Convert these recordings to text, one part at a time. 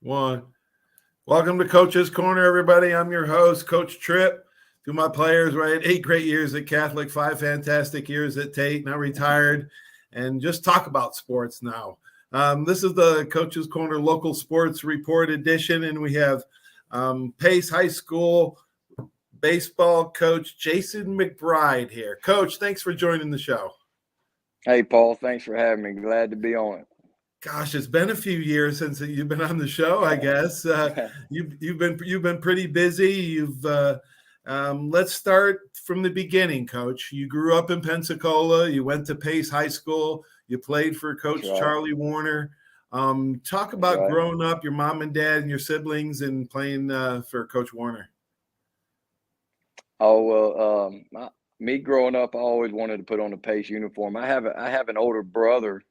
One. Welcome to Coaches Corner, everybody. I'm your host, Coach Tripp. To my players, right? 8 great years at Catholic, 5 fantastic years at Tate, now retired, and just talk about sports now. This is the Coaches Corner Local Sports Report edition, and we have Pace High School baseball coach Jason McBride here. Coach, thanks for joining the show. Hey, Paul. Thanks for having me. Glad to be on it. Gosh, it's been a few years since you've been on the show, I guess. You've been pretty busy. Let's start from the beginning, Coach. You grew up in Pensacola. You went to Pace High School. You played for Coach Charlie Warner. Talk about growing up, your mom and dad and your siblings, and playing for Coach Warner. Oh, well, me growing up, I always wanted to put on the Pace uniform. I have an older brother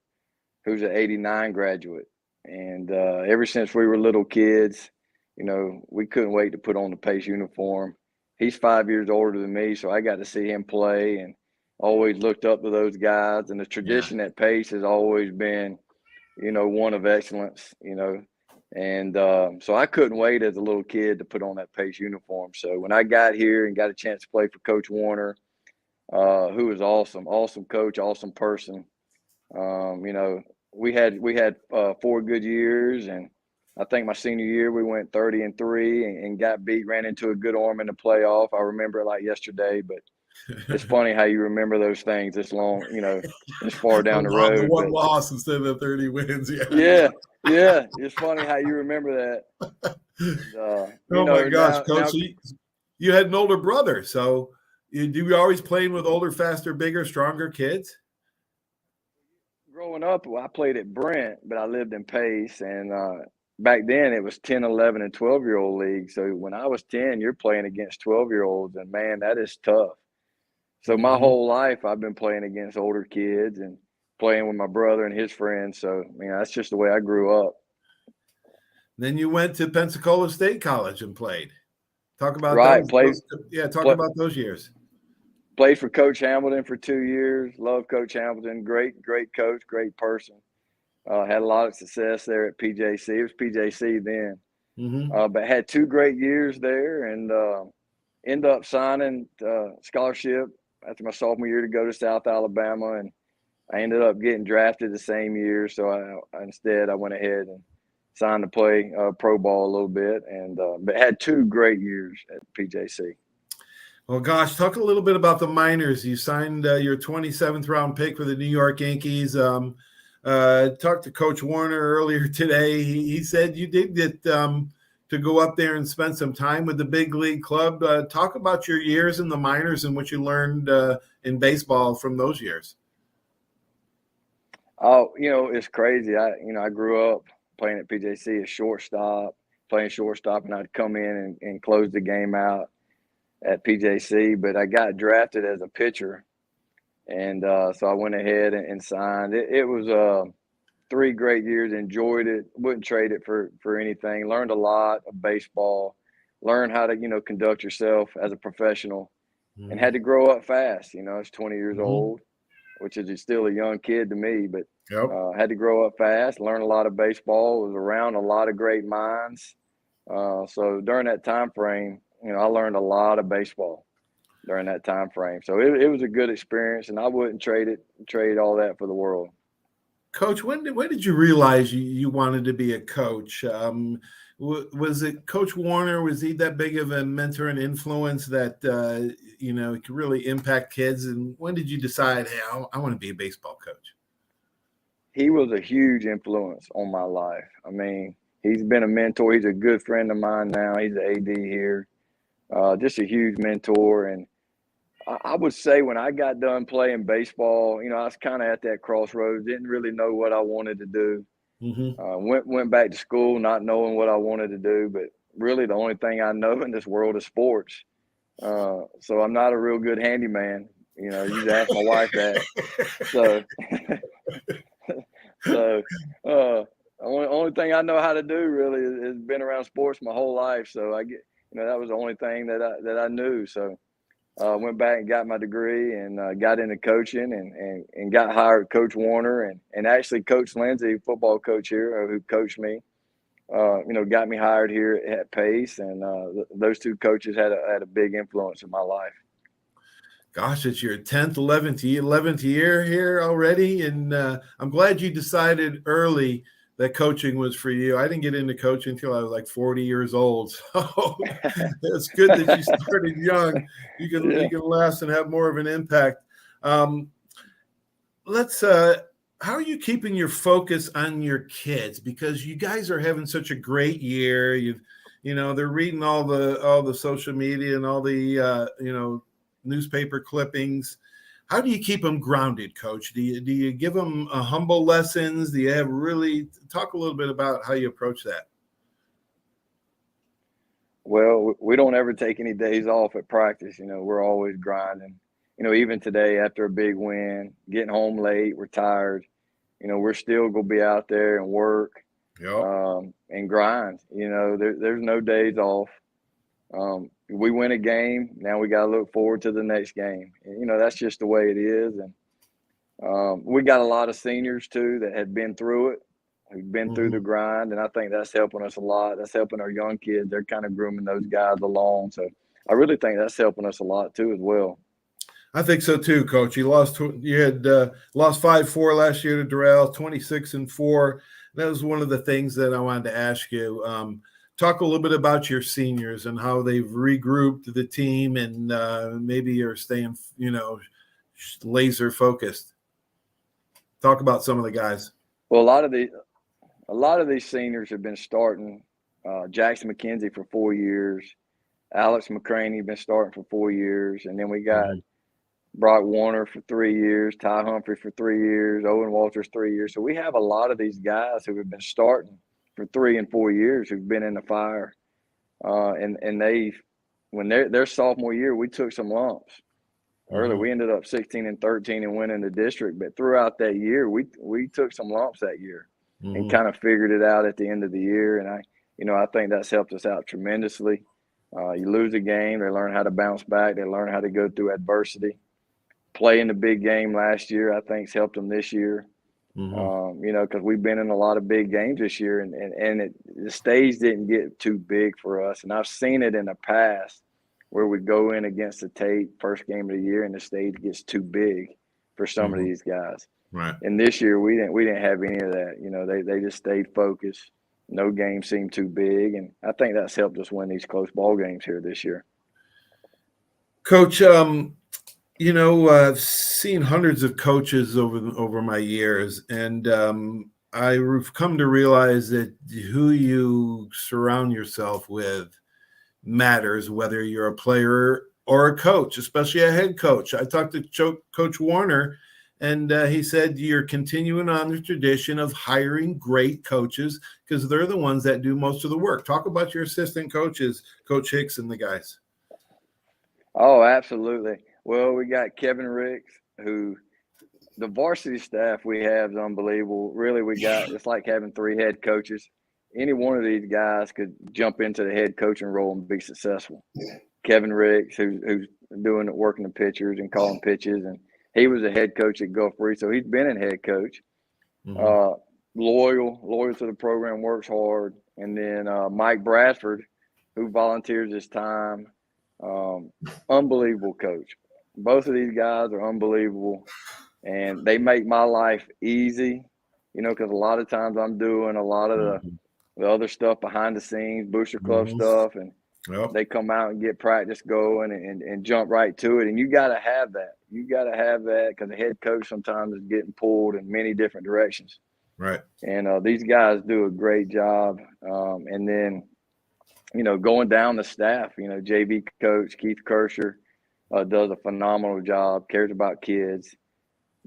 who's an '89 graduate. And ever since we were little kids, we couldn't wait to put on the Pace uniform. He's 5 years older than me, so I got to see him play and always looked up to those guys. And the tradition at Pace has always been, one of excellence, And so I couldn't wait as a little kid to put on that Pace uniform. So when I got here and got a chance to play for Coach Warner, who was awesome coach, awesome person. We had 4 good years, and I think my senior year we went 30-3 and got beat, ran into a good arm in the playoff. I remember it like yesterday, but it's funny how you remember those things this long, this far down the road. The one loss instead of the 30 wins. Yeah. It's funny how you remember that. Oh my gosh, Coach! You had an older brother, so you always playing with older, faster, bigger, stronger kids? Growing up, I played at Brent, but I lived in Pace, and back then it was 10, 11, and 12-year-old league. So when I was 10, you're playing against 12-year-olds, and man, that is tough. So my whole life I've been playing against older kids and playing with my brother and his friends. So, that's just the way I grew up. Then you went to Pensacola State College and played. Talk about about those years. Played for Coach Hamilton for 2 years. Love Coach Hamilton. Great coach, great person. Had a lot of success there at PJC. It was PJC then. But had 2 great years there, and ended up signing scholarship after my sophomore year to go to South Alabama. And I ended up getting drafted the same year. So I went ahead and signed to play pro ball a little bit, and but had 2 great years at PJC. Well, gosh, talk a little bit about the minors. You signed your 27th round pick for the New York Yankees. Talked to Coach Warner earlier today. He said you did get to go up there and spend some time with the big league club. Talk about your years in the minors and what you learned in baseball from those years. Oh, it's crazy. I grew up playing at PJC as playing shortstop, and I'd come in and close the game out at PJC, but I got drafted as a pitcher, and so I went ahead and signed. It was 3 great years. Enjoyed it. Wouldn't trade it for anything. Learned a lot of baseball. Learned how to conduct yourself as a professional, and had to grow up fast. I was 20 years old, which is still a young kid to me, but had to grow up fast. Learn a lot of baseball. Was around a lot of great minds. So during that time frame, I learned a lot of baseball during that time frame. So it was a good experience, and I wouldn't trade all that for the world. Coach, when did you realize you wanted to be a coach? Was it Coach Warner? Was he that big of a mentor and influence that, could really impact kids? And when did you decide, hey, I want to be a baseball coach? He was a huge influence on my life. He's been a mentor. He's a good friend of mine now. He's the AD here. Just a huge mentor. And I would say when I got done playing baseball, I was kind of at that crossroads, didn't really know what I wanted to do. Went back to school not knowing what I wanted to do, but really the only thing I know in this world is sports. So I'm not a real good handyman. You just ask my wife that. So only thing I know how to do really is been around sports my whole life. So that was the only thing that I knew. So went back and got my degree and got into coaching and got hired Coach Warner and actually Coach Lindsay, football coach here, who coached me. got me hired here at Pace, and those two coaches had a big influence in my life. Gosh, it's your 10th, 11th year here already. And I'm glad you decided early that coaching was for you. I didn't get into coaching until I was like 40 years old. So it's good that you started young. You can last and have more of an impact. How are you keeping your focus on your kids? Because you guys are having such a great year. They're reading all the social media and all the, newspaper clippings. How do you keep them grounded, Coach? Do you give them humble lessons? Do you have talk a little bit about how you approach that? Well, we don't ever take any days off at practice. We're always grinding. Even today after a big win, getting home late, we're tired. We're still going to be out there and work and grind. There's no days off. We win a game. Now we got to look forward to the next game. And, that's just the way it is. And we got a lot of seniors, too, that have been through it, who've been through the grind. And I think that's helping us a lot. That's helping our young kids. They're kind of grooming those guys along. So I really think that's helping us a lot, too, as well. I think so too, Coach. You had lost 5-4 last year to Doral, 26-4. That was one of the things that I wanted to ask you. Talk a little bit about your seniors and how they've regrouped the team, and maybe you're staying, laser focused. Talk about some of the guys. Well, a lot of these seniors have been starting. Jackson McKenzie for 4 years, Alex McCraney been starting for 4 years, and then we got Brock Warner for 3 years, Ty Humphrey for 3 years, Owen Walters 3 years. So we have a lot of these guys who have been starting for 3 and 4 years who've been in the fire. And when their sophomore year, we took some lumps. Early, we ended up 16-13 and winning the district. But throughout that year, we took some lumps that year and kind of figured it out at the end of the year. And I think that's helped us out tremendously. You lose a game, they learn how to bounce back. They learn how to go through adversity. Playing the big game last year, I think, has helped them this year. Because we've been in a lot of big games this year, and the stage didn't get too big for us. And I've seen it in the past where we go in against the Tate first game of the year, and the stage gets too big for some of these guys. Right. And this year we didn't have any of that. They just stayed focused. No game seemed too big, and I think that's helped us win these close ball games here this year. Coach, I've seen hundreds of coaches over my years, and I've come to realize that who you surround yourself with matters, whether you're a player or a coach, especially a head coach. I talked to Coach Warner, and he said you're continuing on the tradition of hiring great coaches because they're the ones that do most of the work. Talk about your assistant coaches, Coach Hicks and the guys. Oh, absolutely. Well, we got Kevin Ricks, who the varsity staff we have is unbelievable. Really, it's like having 3 head coaches. Any one of these guys could jump into the head coaching role and be successful. Kevin Ricks, who's working the pitchers and calling pitches, and he was a head coach at Gulf Breeze, so he's been a head coach. Loyal to the program, works hard. And then Mike Bradford, who volunteers his time, unbelievable coach. Both of these guys are unbelievable, and they make my life easy, because a lot of times I'm doing a lot of the other stuff behind the scenes, booster club stuff, and they come out and get practice going and jump right to it. And you got to have that. You got to have that because the head coach sometimes is getting pulled in many different directions. Right. And these guys do a great job. And then, going down the staff, JV coach Keith Kersher does a phenomenal job, cares about kids.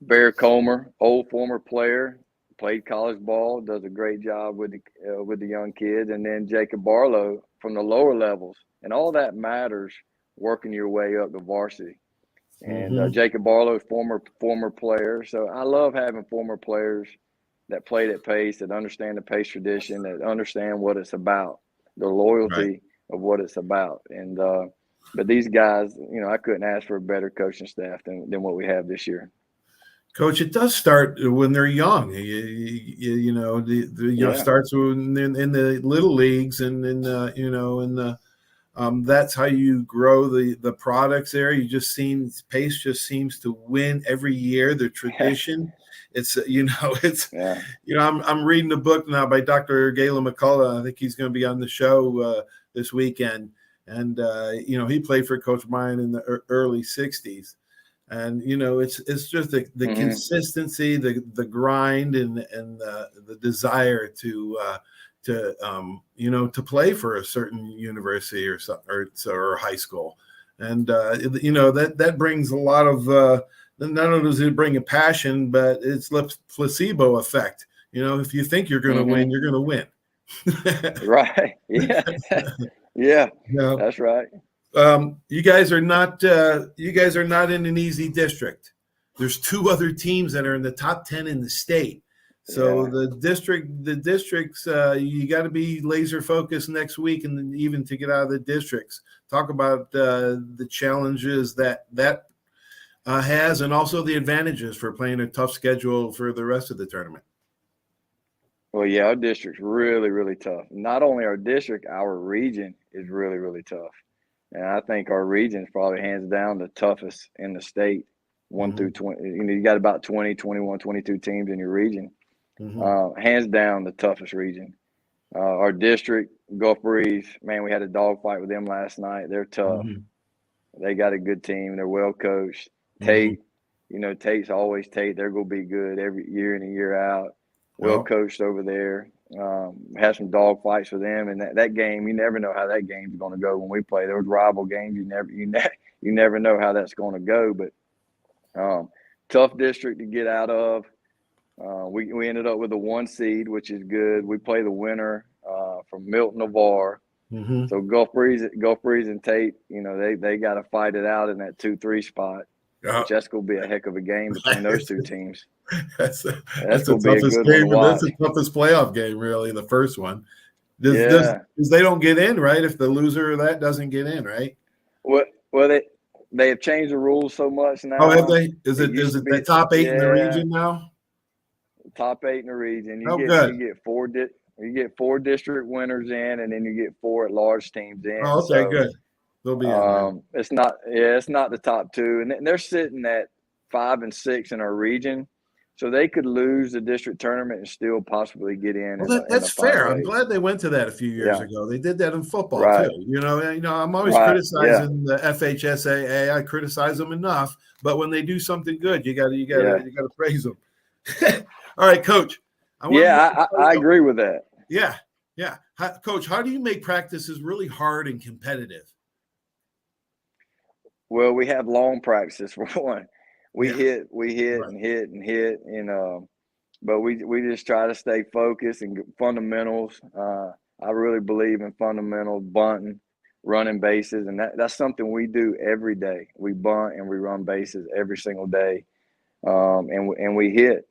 Bear Comer, old former player, played college ball, does a great job with the young kids. And then Jacob Barlow from the lower levels. And all that matters working your way up to varsity. And Jacob Barlow, former player. So I love having former players that played at Pace, that understand the Pace tradition, that understand what it's about, the loyalty of what it's about. And but these guys, I couldn't ask for a better coaching staff than what we have this year. Coach, it does start when they're young. You know, starts when in the little leagues and in that's how you grow the products there. You just seen Pace just seems to win every year. The tradition, it's I'm reading a book now by Dr. Galen McCullough. I think he's going to be on the show this weekend, and he played for Coach Bryan in the early '60s. And it's just the consistency, the grind, and the desire to play for a certain university or high school, and that brings a lot of not only does it bring a passion, but it's the placebo effect. If you think you're going to win, you're going to win. Right? Yeah, yeah, that's right. You guys are not in an easy district. There's 2 other teams that are in the top 10 in the state. So the districts, you got to be laser focused next week, and then even to get out of the districts. Talk about the challenges that has, and also the advantages for playing a tough schedule for the rest of the tournament. Well, yeah, our district's really, really tough. Not only our district, our region is really, really tough. And I think our region is probably hands down the toughest in the state, 1 through 20. You got about 20, 21, 22 teams in your region. Hands down the toughest region. Our district, Gulf Breeze, man, we had a dogfight with them last night. They're tough. They got a good team. They're well coached. Tate, Tate's always Tate. They're going to be good every year in and year out. Well coached over there. Had some dog fights for them, and that game, you never know how that game's going to go when we play. Those rival games, you never know how that's going to go. But tough district to get out of. We ended up with a 1 seed, which is good. We play the winner from Milton Navarre. So Gulf Breeze and Tate, they got to fight it out in that 2-3 spot. Which that's going to be a heck of a game between those 2 teams. That's the toughest game. That's the toughest playoff game, really. The first one, because they don't get in, right? If the loser of that doesn't get in, right? Well, they have changed the rules so much now. Oh, have they? Is it the top 8 in the region now? Top 8 in the region. You get 4 district winners in, and then you get 4 at-large teams in. Oh, okay, good. They'll be in. It's not the top 2, and they're sitting at 5 and 6 in our region, so they could lose the district tournament and still possibly get in. Well, that's fair. I'm glad they went to that a few years ago. They did that in football too. I'm always criticizing the FHSAA. I criticize them enough, but when they do something good, you got to praise them. All right, Coach. I agree with that. Yeah. Coach, how do you make practices really hard and competitive? Well, we have long practices for one. We hit and hit, but we just try to stay focused and fundamentals. I really believe in fundamentals, bunting, running bases, and that's something we do every day. We bunt and we run bases every single day, and we hit,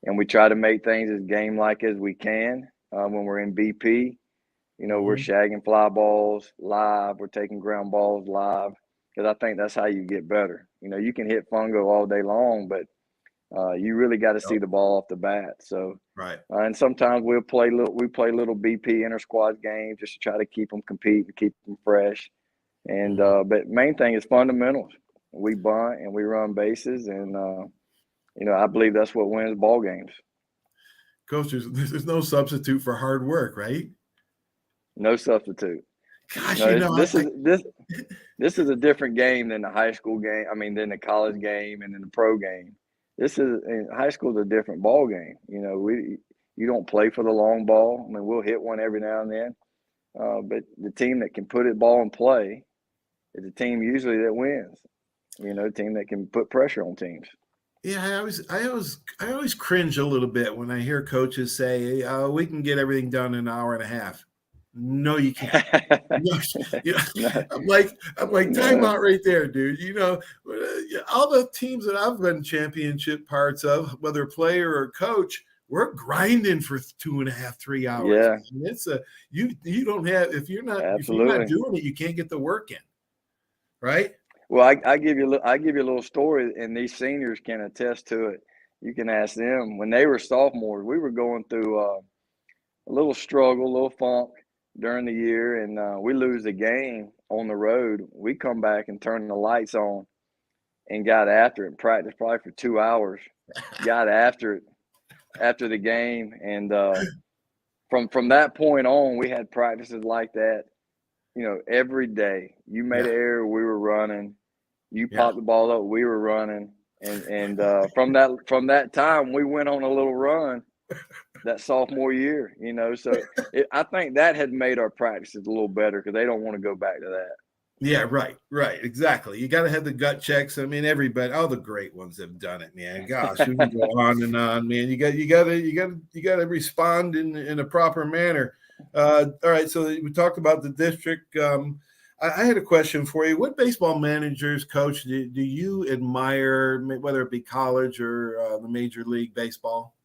and we try to make things as game-like as we can when we're in BP. We're shagging fly balls live. We're taking ground balls live. Because I think that's how you get better. You can hit fungo all day long, but you really got to see the ball off the bat. So, and sometimes we play little BP inter squad games just to try to keep them competing, keep them fresh. And but main thing is fundamentals. We bunt and we run bases, and I believe that's what wins ball games. Coach, there's no substitute for hard work, right? No substitute. Gosh, this is a different game than the high school game. I mean, than the college game and then the pro game. High school is a different ball game. You don't play for the long ball. I mean, we'll hit one every now and then, but the team that can put it ball in play is the team usually that wins. The team that can put pressure on teams. Yeah, I always cringe a little bit when I hear coaches say, we can get everything done in an hour and a half. No, you can't. I'm like, time out right there, dude. All the teams that I've been championship parts of, whether player or coach, we're grinding for 2.5, 3 hours. Yeah, it's you don't have if you're not doing it, you can't get the work in, right? Well, I give you a little story, and these seniors can attest to it. You can ask them. When they were sophomores, we were going through a little struggle, a little funk during the year, and we lose the game on the road. We come back and turn the lights on and got after it and practiced probably for 2 hours. Got after it after the game, and from that point on, we had practices like that, every day. You made an error, we were running. You popped the ball up, we were running. And from that time, we went on a little run that sophomore year, So I think that had made our practices a little better because they don't want to go back to that. Yeah, right, exactly. You got to have the gut checks. I mean, everybody, all the great ones have done it, man. Gosh, we can go on and on, man. You got to respond in a proper manner. All right, so we talked about the district. I had a question for you. What baseball managers, coach, do you admire, whether it be college or the Major League Baseball?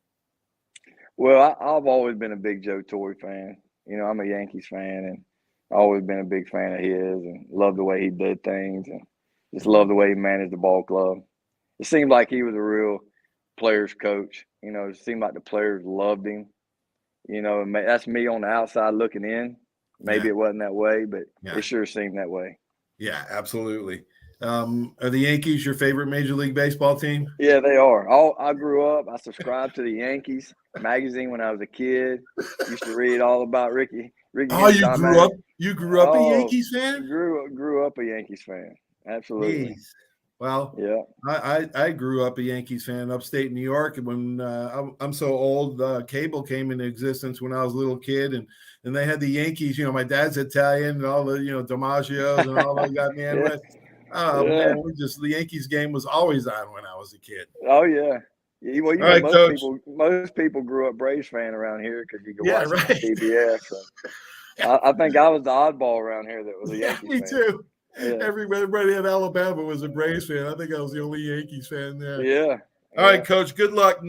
Well, I've always been a big Joe Torre fan. I'm a Yankees fan, and I've always been a big fan of his and love the way he did things and just love the way he managed the ball club. It seemed like he was a real players coach. It seemed like the players loved him. And that's me on the outside looking in. Maybe it wasn't that way, but it sure seemed that way. Yeah, absolutely. Are the Yankees your favorite Major League Baseball team? Yeah, they are. I grew up. I subscribed to the Yankees magazine when I was a kid. Used to read all about Ricky. Oh, you grew up a Yankees fan? Grew up a Yankees fan. Absolutely. Jeez. Well, I grew up a Yankees fan upstate New York. When I'm so old, cable came into existence when I was a little kid, and they had the Yankees. My dad's Italian, and all the DiMaggio's and all that got man. Man, the Yankees game was always on when I was a kid. Oh yeah. Well, most people grew up Braves fan around here because you could watch it on TBS. So I think I was the oddball around here that was a Yankees fan. Me too. Yeah. Everybody in Alabama was a Braves fan. I think I was the only Yankees fan there. Yeah. All right, Coach. Good luck in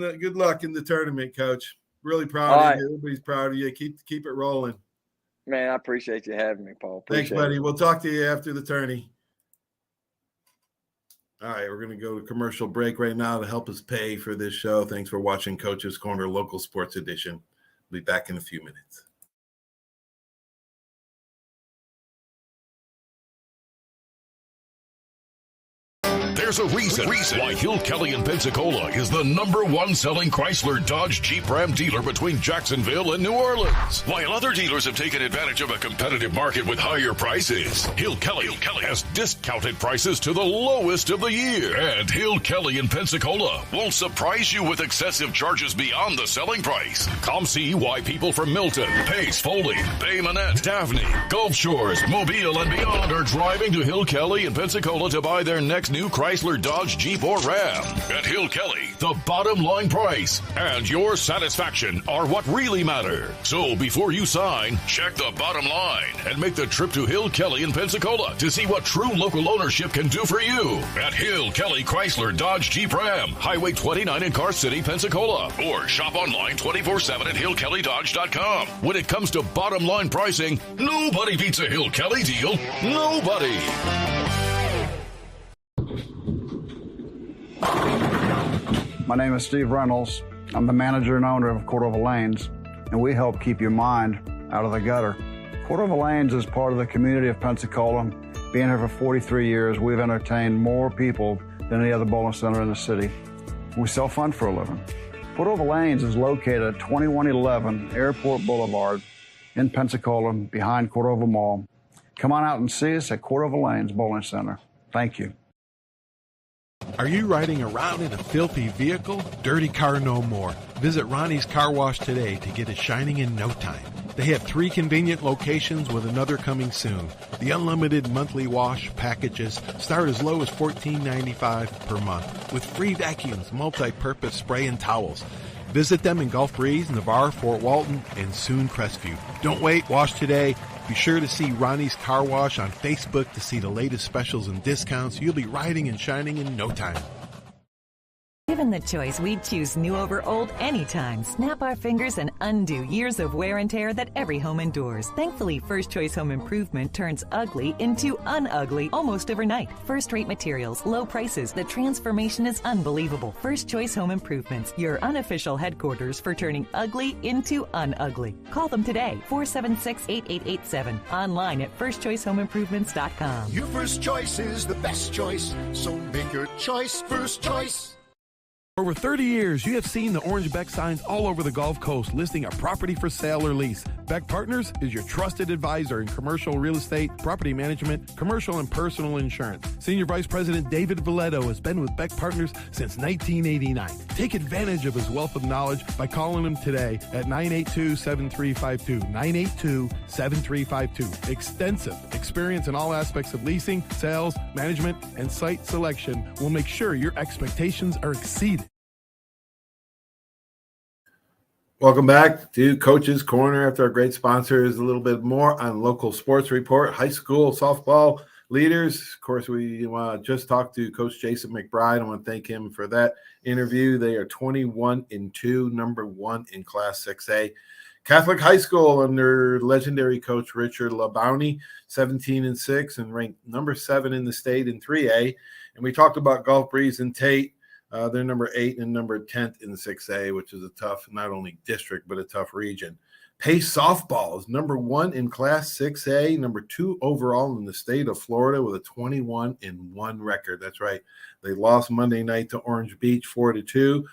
the tournament, Coach. Really proud of you. Everybody's proud of you. Keep it rolling. Man, I appreciate you having me, Paul. Thanks, buddy. We'll talk to you after the tourney. All right, we're going to go to commercial break right now to help us pay for this show. Thanks for watching Coaches Corner Local Sports Edition. We'll be back in a few minutes. There's a reason why Hill Kelly in Pensacola is the #1 selling Chrysler Dodge Jeep Ram dealer between Jacksonville and New Orleans. While other dealers have taken advantage of a competitive market with higher prices, Hill Kelly has discounted prices to the lowest of the year. And Hill Kelly in Pensacola won't surprise you with excessive charges beyond the selling price. Come see why people from Milton, Pace, Foley, Bay Minette, Daphne, Gulf Shores, Mobile, and beyond are driving to Hill Kelly in Pensacola to buy their next new Chrysler, Dodge, Jeep, or Ram. At Hill Kelly, the bottom line price and your satisfaction are what really matter. So before you sign, check the bottom line and make the trip to Hill Kelly in Pensacola to see what true local ownership can do for you. At Hill Kelly Chrysler, Dodge, Jeep, Ram, Highway 29 in Car City, Pensacola. Or shop online 24/7 at hillkellydodge.com. When it comes to bottom line pricing, nobody beats a Hill Kelly deal. Nobody. My name is Steve Reynolds. I'm the manager and owner of Cordova Lanes, and we help keep your mind out of the gutter. Cordova Lanes is part of the community of Pensacola. Being here for 43 years, we've entertained more people than any other bowling center in the city. We sell fun for a living. Cordova Lanes is located at 2111 Airport Boulevard in Pensacola, behind Cordova Mall. Come on out and see us at Cordova Lanes Bowling Center. Thank you. Are you riding around in a filthy vehicle? Dirty car no more. Visit Ronnie's Car Wash today to get it shining in no time. They have 3 convenient locations with another coming soon. The unlimited monthly wash packages start as low as $14.95 per month with free vacuums, multi-purpose spray, and towels. Visit them in Gulf Breeze, Navarre, Fort Walton, and soon Crestview. Don't wait, wash today. Be sure to see Ronnie's Car Wash on Facebook to see the latest specials and discounts. You'll be riding and shining in no time. Given the choice, we'd choose new over old anytime. Snap our fingers and undo years of wear and tear that every home endures. Thankfully, First Choice Home Improvement turns ugly into unugly almost overnight. First-rate materials, low prices. The transformation is unbelievable. First Choice Home Improvements, your unofficial headquarters for turning ugly into unugly. Call them today, 476-8887. Online at firstchoicehomeimprovements.com. Your first choice is the best choice, so make your choice First Choice. For over 30 years, you have seen the orange Beck signs all over the Gulf Coast listing a property for sale or lease. Beck Partners is your trusted advisor in commercial real estate, property management, commercial and personal insurance. Senior Vice President David Valletto has been with Beck Partners since 1989. Take advantage of his wealth of knowledge by calling him today at 982-7352, 982-7352. Extensive experience in all aspects of leasing, sales, management, and site selection will make sure your expectations are exceeded. Welcome back to Coaches Corner. After our great sponsors, a little bit more on local sports report, high school softball leaders. Of course, we just talked to Coach Jason McBride. I want to thank him for that interview. They are 21-2, number 1 in Class 6A. Catholic High School under legendary coach Richard LaBounty, 17-6, and ranked number 7 in the state in 3A. And we talked about Gulf Breeze and Tate. They're number 8 and number 10th in 6A, which is a tough, not only district, but a tough region. Pace Softball is number 1 in Class 6A, number 2 overall in the state of Florida with a 21-1 record. That's right. They lost Monday night to Orange Beach 4-2.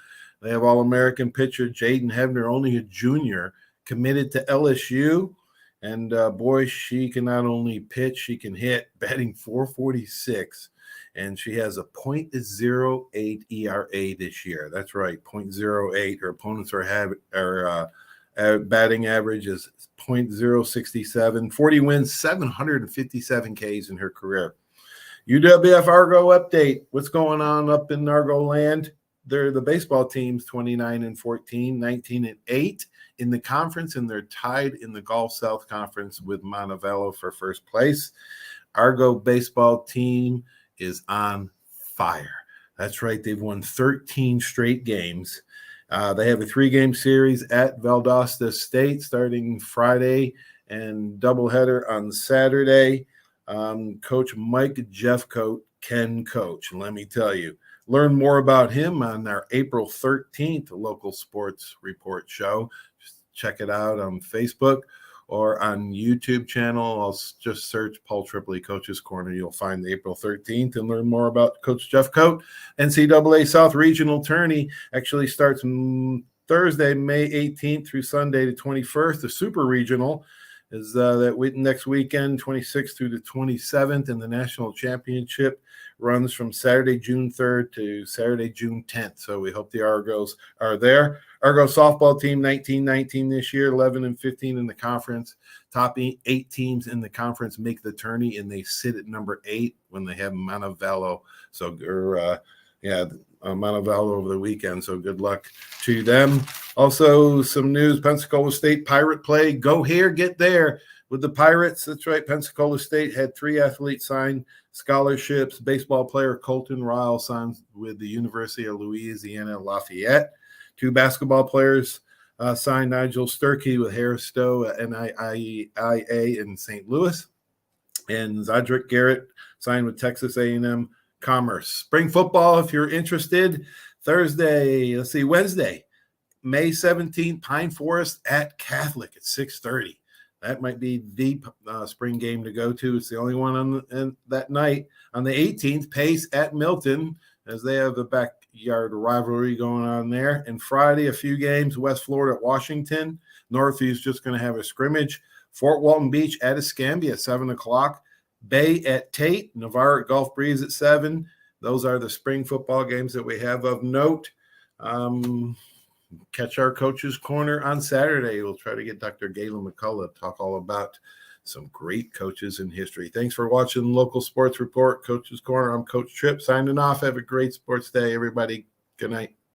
They have All-American pitcher Jaden Hebner, only a junior, committed to LSU. And, boy, she can not only pitch, she can hit, batting .446. And she has a .08 ERA this year. That's right, .08. Her opponents batting average is .067. 40 wins, 757 Ks in her career. UWF Argo update. What's going on up in Argo land? They're the baseball teams 29-14, 19-8 in the conference, and they're tied in the Gulf South Conference with Montevallo for first place. Argo baseball team is on fire. That's right. They've won 13 straight games. They have a 3-game series at Valdosta State starting Friday and doubleheader on Saturday. Coach Mike Jeffcoat can coach. Let me tell you, learn more about him on our April 13th local sports report show. Just check it out on Facebook or on YouTube channel. I'll just search Paul Tripoli Coaches Corner. You'll find the April 13th and learn more about Coach Jeffcoat. NCAA South Regional Tourney actually starts Thursday, May 18th through Sunday the 21st. The Super Regional is next weekend, 26th through the 27th, and the National Championship runs from Saturday, June 3rd to Saturday, June 10th. So we hope the Argos are there. Argo softball team 19-19 this year, 11-15 in the conference. Top 8 teams in the conference make the tourney, and they sit at number 8 when they have Montevallo. So, Montevallo over the weekend. So good luck to them. Also, some news: Pensacola State Pirate play. Go here, get there with the Pirates. That's right. Pensacola State had 3 athletes sign scholarships. Baseball player Colton Ryle signed with the University of Louisiana Lafayette. 2 basketball players signed: Nigel Sturkey with Harris Stowe at NIIA in St. Louis, and Zodrick Garrett signed with Texas A&M Commerce. Spring football, if you're interested, Wednesday, May 17th, Pine Forest at Catholic at 6:30. That might be the spring game to go to. It's the only one on that night. On the 18th, Pace at Milton, as they have the backyard rivalry going on there. And Friday, a few games: West Florida at Washington. Northview's just going to have a scrimmage. Fort Walton Beach at Escambia at 7 o'clock. Bay at Tate. Navarre at Gulf Breeze at 7. Those are the spring football games that we have of note. Catch our Coaches Corner on Saturday. We'll try to get Dr. Galen McCullough to talk all about some great coaches in history. Thanks for watching Local Sports Report, Coaches Corner. I'm Coach Tripp signing off. Have a great sports day, everybody. Good night.